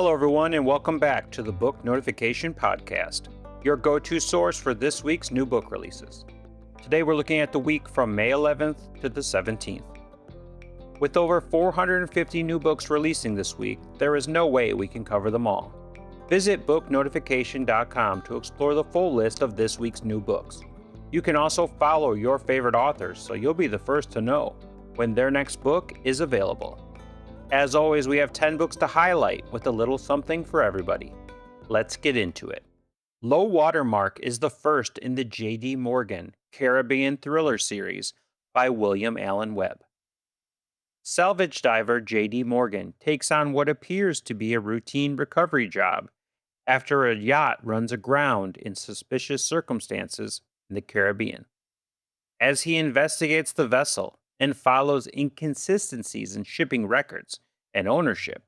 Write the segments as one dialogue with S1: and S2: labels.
S1: Hello, everyone, and welcome back to the Book Notification Podcast, your go-to source for this week's new book releases. Today, we're looking at the week from May 11th to the 17th. With over 450 new books releasing this week, there is no way we can cover them all. Visit booknotification.com to explore the full list of this week's new books. You can also follow your favorite authors so you'll be the first to know when their next book is available. As always, we have 10 books to highlight with a little something for everybody. Let's get into it. Low Water Mark is the first in the J.D. Morgan Caribbean Thriller series by William Allen Webb. Salvage diver J.D. Morgan takes on what appears to be a routine recovery job after a yacht runs aground in suspicious circumstances in the Caribbean. As he investigates the vessel and follows inconsistencies in shipping records and ownership,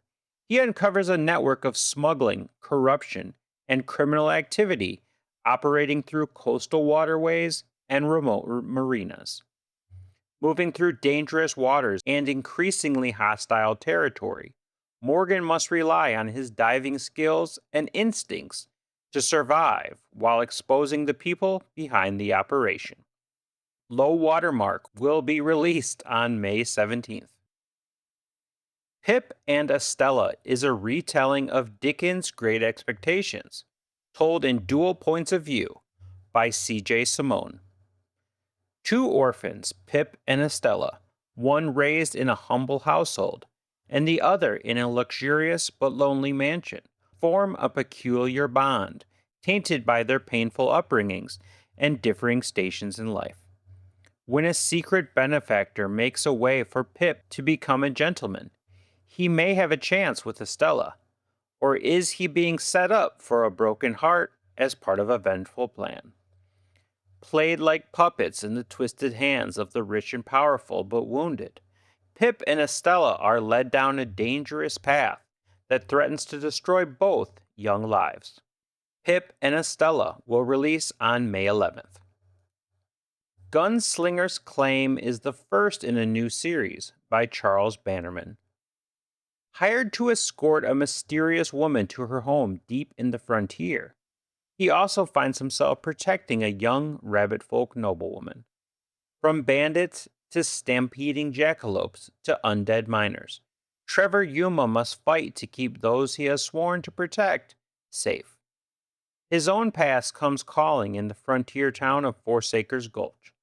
S1: he uncovers a network of smuggling, corruption, and criminal activity operating through coastal waterways and remote marinas. Moving through dangerous waters and increasingly hostile territory, Morgan must rely on his diving skills and instincts to survive while exposing the people behind the operation. Low Water Mark will be released on May 17th. Pip and Estella is a retelling of Dickens' Great Expectations, told in dual points of view by CJ Simone. Two orphans, Pip and Estella, one raised in a humble household and the other in a luxurious but lonely mansion, form a peculiar bond, tainted by their painful upbringings and differing stations in life. When a secret benefactor makes a way for Pip to become a gentleman, he may have a chance with Estella, or is he being set up for a broken heart as part of a vengeful plan? Played like puppets in the twisted hands of the rich and powerful but wounded, Pip and Estella are led down a dangerous path that threatens to destroy both young lives. Pip and Estella will release on May 11th. Gunslinger's Claim is the first in a new series by Charles Bannerman. Hired to escort a mysterious woman to her home deep in the frontier, he also finds himself protecting a young rabbit folk noblewoman. From bandits to stampeding jackalopes to undead miners, Trevor Yuma must fight to keep those he has sworn to protect safe. His own past comes calling in the frontier town of Forsaker's Gulch,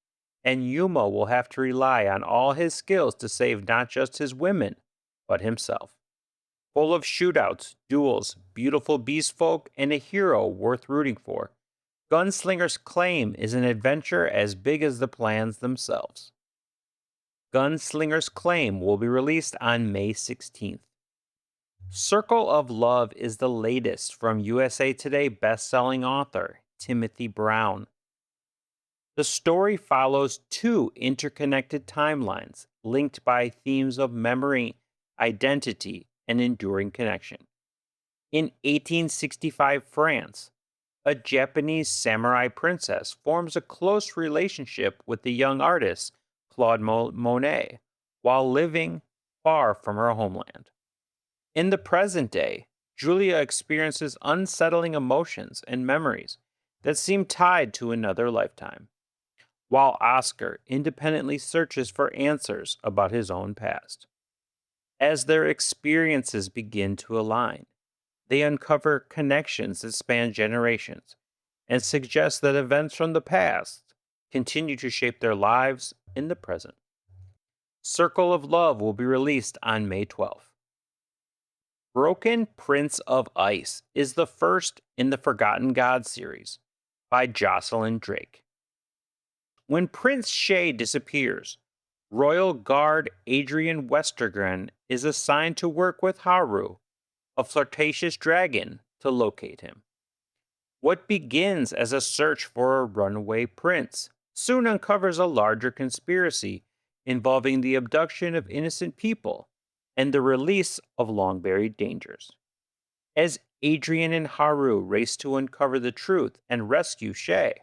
S1: and Yuma will have to rely on all his skills to save not just his women, but himself. Full of shootouts, duels, beautiful beast folk, and a hero worth rooting for, Gunslinger's Claim is an adventure as big as the plans themselves. Gunslinger's Claim will be released on May 16th. Circle of Love is the latest from USA Today best-selling author Timothy Browne. The story follows two interconnected timelines linked by themes of memory, identity, and enduring connection. In 1865 France, a Japanese samurai princess forms a close relationship with the young artist Claude Monet while living far from her homeland. In the present day, Julia experiences unsettling emotions and memories that seem tied to another lifetime, while Oscar independently searches for answers about his own past. As their experiences begin to align, they uncover connections that span generations and suggest that events from the past continue to shape their lives in the present. Circle of Love will be released on May 12th. Broken Prince of Ice is the first in the Forgotten Gods series by Jocelynn Drake. When Prince Shay disappears, Royal Guard Adrian Westergren is assigned to work with Haru, a flirtatious dragon, to locate him. What begins as a search for a runaway prince soon uncovers a larger conspiracy involving the abduction of innocent people and the release of long-buried dangers. As Adrian and Haru race to uncover the truth and rescue Shay,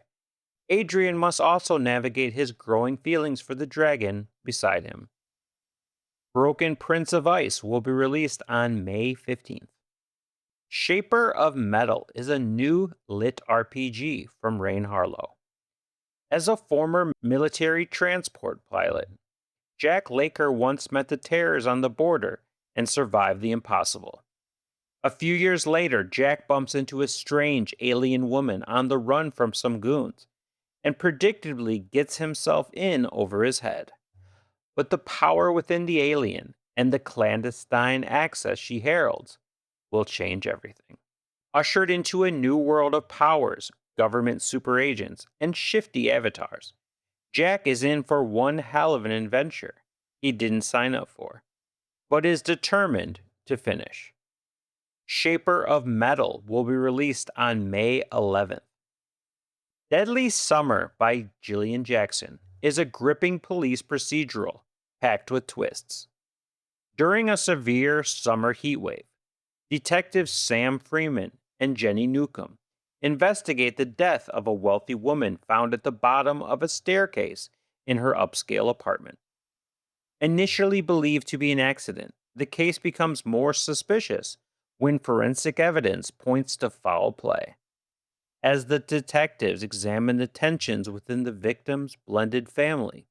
S1: Adrian must also navigate his growing feelings for the dragon beside him. Broken Prince of Ice will be released on May 15th. Shaper of Metal is a new lit RPG from Rain Harlow. As a former military transport pilot, Jack Laker once met the terrors on the border and survived the impossible. A few years later, Jack bumps into a strange alien woman on the run from some goons and predictably gets himself in over his head. But the power within the alien and the clandestine access she heralds will change everything. Ushered into a new world of powers, government super agents, and shifty avatars, Jack is in for one hell of an adventure he didn't sign up for, but is determined to finish. Shaper of Metal will be released on May 11th. Deadly Summer by Gillian Jackson is a gripping police procedural packed with twists. During a severe summer heatwave, detectives Sam Freeman and Jenny Newcomb investigate the death of a wealthy woman found at the bottom of a staircase in her upscale apartment. Initially believed to be an accident, the case becomes more suspicious when forensic evidence points to foul play. As the detectives examine the tensions within the victim's blended family,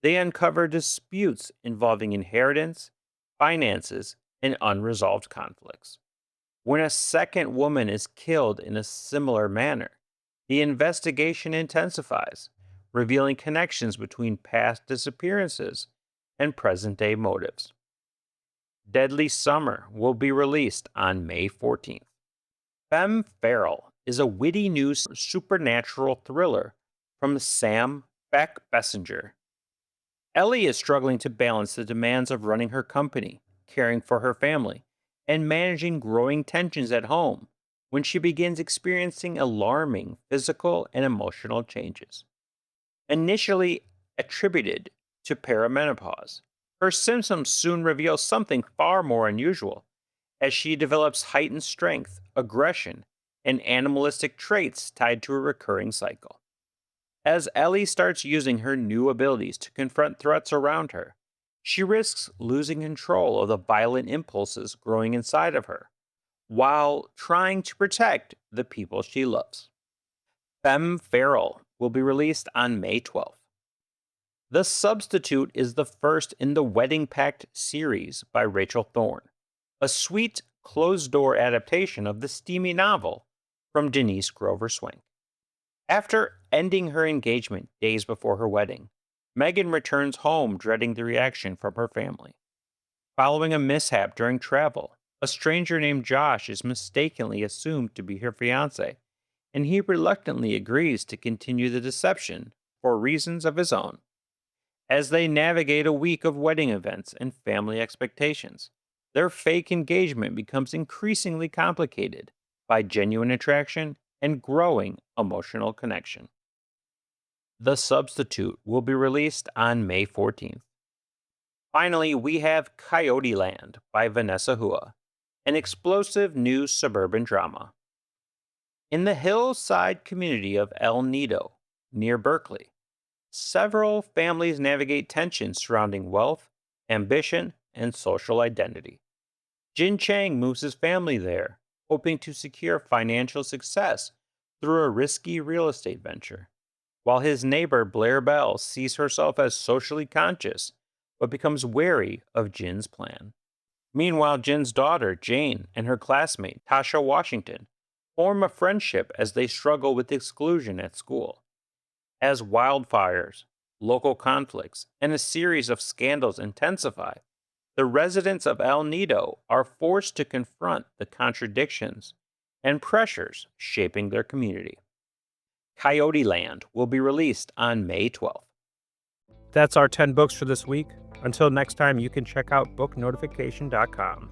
S1: they uncover disputes involving inheritance, finances, and unresolved conflicts. When a second woman is killed in a similar manner, the investigation intensifies, revealing connections between past disappearances and present day motives. Deadly Summer will be released on May 14th. Femme is a witty new supernatural thriller from Sam Beckbessinger. Ellie is struggling to balance the demands of running her company, caring for her family, and managing growing tensions at home when she begins experiencing alarming physical and emotional changes. Initially attributed to perimenopause, her symptoms soon reveal something far more unusual as she develops heightened strength, aggression, and animalistic traits tied to a recurring cycle. As Ellie starts using her new abilities to confront threats around her, she risks losing control of the violent impulses growing inside of her, while trying to protect the people she loves. Femme will be released on May 12th. The Substitute is the first in the Wedding Pact series by Rachel Thorne, a sweet, closed-door adaptation of the steamy novel from Denise Grover Swank. After ending her engagement days before her wedding, Megan returns home dreading the reaction from her family. Following a mishap during travel, a stranger named Josh is mistakenly assumed to be her fiancé, and he reluctantly agrees to continue the deception for reasons of his own. As they navigate a week of wedding events and family expectations, their fake engagement becomes increasingly complicated by genuine attraction and growing emotional connection. The Substitute will be released on May 14th. Finally, we have Coyoteland by Vanessa Hua, an explosive new suburban drama. In the hillside community of El Nido, near Berkeley, several families navigate tensions surrounding wealth, ambition, and social identity. Jin Chang moves his family there, hoping to secure financial success through a risky real estate venture, while his neighbor Blair Bell sees herself as socially conscious but becomes wary of Jin's plan. Meanwhile, Jin's daughter, Jane, and her classmate, Tasha Washington, form a friendship as they struggle with exclusion at school. As wildfires, local conflicts, and a series of scandals intensify, the residents of El Nido are forced to confront the contradictions and pressures shaping their community. Coyoteland will be released on May 12th. That's our 10 books for this week. Until next time, you can check out booknotification.com.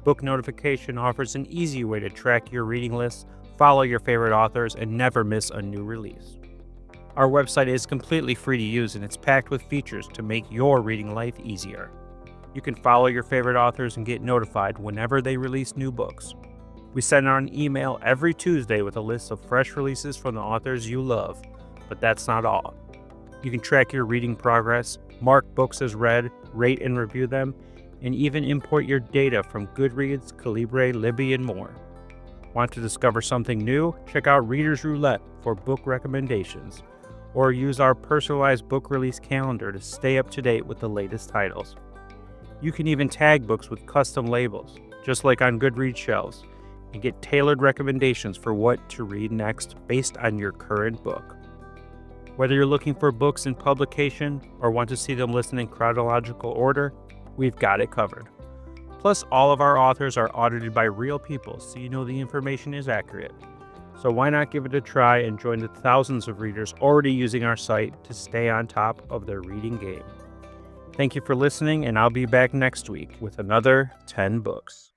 S1: Book Notification offers an easy way to track your reading lists, follow your favorite authors, and never miss a new release. Our website is completely free to use, and it's packed with features to make your reading life easier. You can follow your favorite authors and get notified whenever they release new books. We send out an email every Tuesday with a list of fresh releases from the authors you love, but that's not all. You can track your reading progress, mark books as read, rate and review them, and even import your data from Goodreads, Calibre, Libby, and more. Want to discover something new? Check out Reader's Roulette for book recommendations, or use our personalized book release calendar to stay up to date with the latest titles. You can even tag books with custom labels, just like on Goodreads shelves, and get tailored recommendations for what to read next based on your current book. Whether you're looking for books in publication or want to see them listed in chronological order, we've got it covered. Plus, all of our authors are audited by real people, so you know the information is accurate. So why not give it a try and join the thousands of readers already using our site to stay on top of their reading game. Thank you for listening, and I'll be back next week with another 10 books.